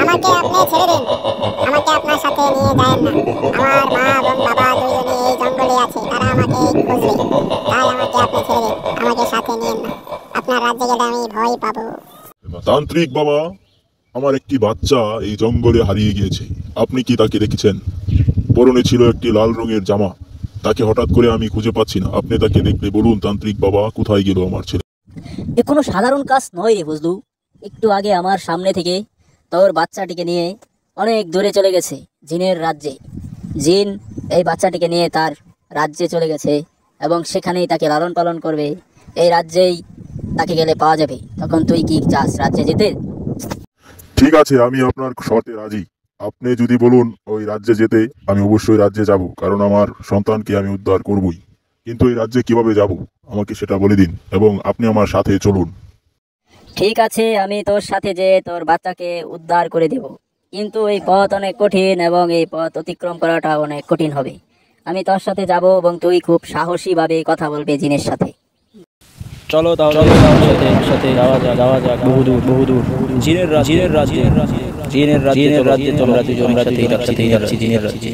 আমাকে আপনি ছেড়ে দিন, আমাকে আপনার সাথে নিয়ে যায়েন না। আমার মা এবং বাবা দুইজনে এই জঙ্গলে আছে, তারা আমাকে খুঁজবে। তাই আমাকে আপনি ছেড়ে দিন, আমাকে সাথে নিয়েন না। আপনার রাজ্যে গেলে আমি ভয় পাবো। তান্ত্রিক বাবা, আমার একটি বাচ্চা এই জঙ্গলে হারিয়ে গিয়েছে। আপনি কি তাকে দেখেছেন? পরনে ছিল একটি লাল রঙের জামা। তাকে হঠাৎ করে আমি খুঁজে পাচ্ছি না। আপনি তাকে দেখলে বলুন তান্ত্রিক বাবা, কোথায় গেল আমার ছেলে? এ কোনো সাধারণ কাজ নয় রে ফজলু। একটু আগে আমার সামনে থেকে তোর বাচ্চাটিকে নিয়ে অনেক দূরে চলে গেছে, জিনের রাজ্যে। জিন এই বাচ্চাটিকে নিয়ে তার রাজ্যে চলে গেছে এবং সেখানেই তাকে লালন পালন করবে। এই রাজ্যেই তাকে গেলে পাওয়া যাবে। তখন তুই কি চাস, রাজ্যে যেতে? ঠিক আছে, আমি আপনার শর্তে রাজি। আপনি যদি বলুন ওই রাজ্যে যেতে, আমি অবশ্যই রাজ্যে যাব, কারণ আমার সন্তানকে আমি উদ্ধার করবই। কিন্তু এই রাজ্যে কিভাবে যাব আমাকে সেটা বলে দিন, এবং আপনি আমার সাথে চলুন। ঠিক আছে, আমি তোর সাথে যে তোর বাচ্চাকে উদ্ধার করে দেব, কিন্তু এই পথ অনেক কঠিন এবং এই পথ অতিক্রম করাটা অনেক কঠিন হবে। আমি তোর সাথে যাব এবং তুই খুব সাহসীভাবে কথা বলবি জিনের সাথে। চলো তাহলে সাথে যাওয়া যাক বহুদূর জিনের রাজ্যে তোমরা দুজন যাচ্ছি জিনের রাজ্যে।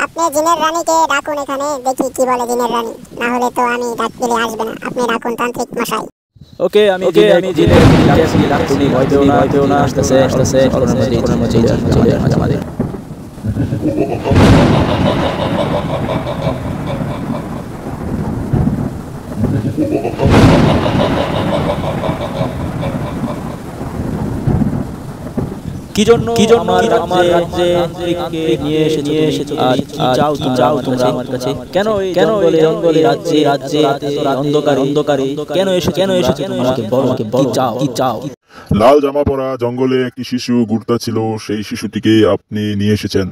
আপনি জিনের রানীকে ডাকুন এখানে, দেখি কি বলে জিনের রানী। না হলে তো আমি ডাক দিলে আসবে না। আপনি ডাকুন তান্ত্রিক মশাই। ওকে, আমি জিনের ডাকছি, ভয় পেও না, আসতেছে আমাদের। কি জন্য আমার রাজ্যে নিয়ে এসেছো? আর কি চাও তোমরা আমার কাছে? কেন এই জঙ্গলে রাজ্যে অন্ধকারে কেন এসেছো? আমাকে বলো, কি চাও? লাল জামা পরা জঙ্গলে একটি শিশু ঘুরতা ছিল, সেই শিশুটিকে আপনি নিয়ে এসেছেন।